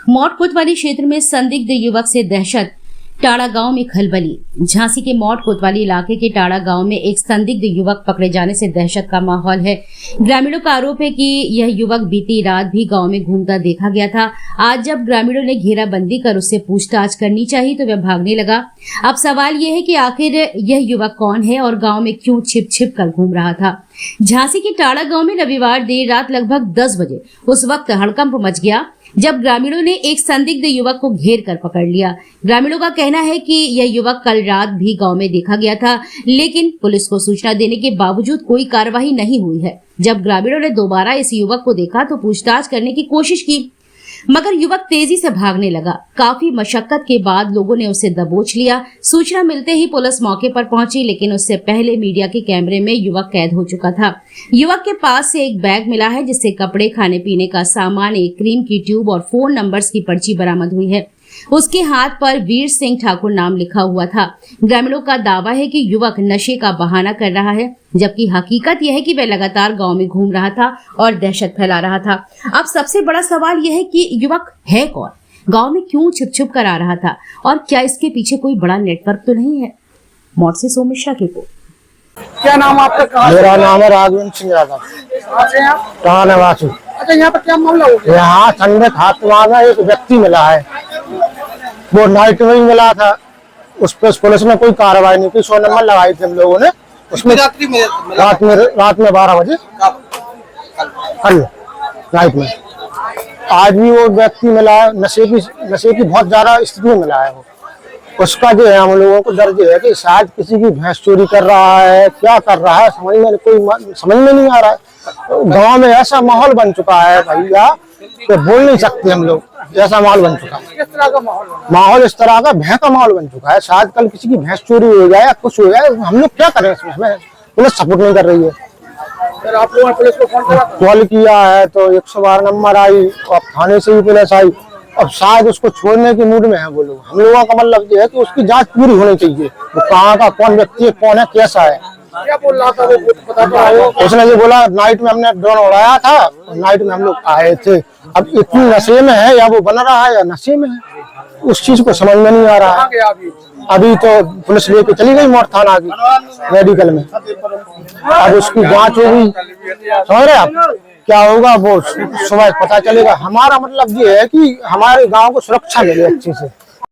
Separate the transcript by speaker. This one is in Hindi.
Speaker 1: मौट कोतवाली क्षेत्र में संदिग्ध युवक से दहशत। टाड़ा गांव में खलबली। झांसी के मौट कोतवाली इलाके के टाड़ा गांव में एक संदिग्ध युवक पकड़े जाने से दहशत का माहौल है। ग्रामीणों का आरोप है कि यह युवक बीती रात भी गांव में घूमता देखा गया था। आज जब ग्रामीणों ने घेराबंदी कर उससे पूछताछ करनी चाहिए तो वह भागने लगा। अब सवाल यह है कि आखिर यह युवक कौन है और गाँव में क्यों छिप छिप कर घूम रहा था। झांसी के टाड़ा गाँव में रविवार देर रात लगभग 10 बजे उस वक्त हड़कंप मच गया जब ग्रामीणों ने एक संदिग्ध युवक को घेर कर पकड़ लिया। ग्रामीणों का कहना है कि यह युवक कल रात भी गांव में देखा गया था, लेकिन पुलिस को सूचना देने के बावजूद कोई कार्रवाई नहीं हुई है। जब ग्रामीणों ने दोबारा इस युवक को देखा तो पूछताछ करने की कोशिश की, मगर युवक तेजी से भागने लगा। काफी मशक्कत के बाद लोगों ने उसे दबोच लिया। सूचना मिलते ही पुलिस मौके पर पहुंची, लेकिन उससे पहले मीडिया के कैमरे में युवक कैद हो चुका था। युवक के पास से एक बैग मिला है जिससे कपड़े, खाने पीने का सामान, एक क्रीम की ट्यूब और फोन नंबर्स की पर्ची बरामद हुई है। उसके हाथ पर वीर सिंह ठाकुर नाम लिखा हुआ था। ग्रामीणों का दावा है कि युवक नशे का बहाना कर रहा है, जबकि हकीकत यह है कि वह लगातार गांव में घूम रहा था और दहशत फैला रहा था। अब सबसे बड़ा सवाल यह है कि युवक है कौन, गांव में क्यों छिप छिप कर आ रहा था और क्या इसके पीछे कोई बड़ा नेटवर्क तो नहीं है। मौत से सोम मिश्रा की रिपोर्ट।
Speaker 2: क्या नाम आपका?
Speaker 3: मेरा नाम है राघवेंद्र सिंह यादव। कहाँ निवासी?
Speaker 2: अच्छा, यहाँ पर क्या मामला हो गया?
Speaker 3: यहाँ संदिग्ध हाथमा में एक व्यक्ति मिला है, वो नाइट में ही मिला था। उस पर पुलिस ने कोई कार्रवाई नहीं की। 100 नंबर लगाई थी हम लोगों ने उसमें। रात में 12 बजे कल नाइट में। आज भी वो व्यक्ति मिला है, नशे की बहुत ज्यादा स्थिति में मिला है। वो उसका जो है हम लोगों को दर्ज है कि शायद किसी की भैंस चोरी कर रहा है, क्या कर रहा है समझ में नहीं आ रहा है। गांव में ऐसा माहौल बन चुका है भैया कि बोल नहीं सकते हम लोग, ऐसा माहौल बन चुका है।
Speaker 2: किस तरह का
Speaker 3: माहौल इस तरह का भय का माहौल बन चुका है। शायद कल किसी की भैंस चोरी हो जाए या कुछ हो जाए, हम लोग क्या करें इसमें। हमें पुलिस सपोर्ट नहीं कर रही है।
Speaker 2: फिर आप लोगों ने पुलिस को
Speaker 3: कॉल किया है तो 112 नंबर आई और थाने से भी पुलिस आई। अब शायद उसको छोड़ने के मूड में है वो लोग। हम लोगों का मतलब ये है कि उसकी जांच पूरी होनी चाहिए। वो कहाँ का कौन व्यक्ति है, कौन है, कैसा है।
Speaker 2: क्या बोल रहा था वो पता चला?
Speaker 3: उसने ये बोला नाइट में हमने ड्रोन उड़ाया था, नाइट में हम लोग आए थे। अब इतनी नशे में है या वो बन रहा है या नशे में है, उस चीज को समझ में नहीं आ रहा है। अभी तो पुलिस लेके चली गई मौट थाना की मेडिकल में। अब उसकी जांच होगी, समझ रहे आप, क्या होगा वो सुबह पता चलेगा। हमारा मतलब ये है कि हमारे गांव को सुरक्षा मिले अच्छे से।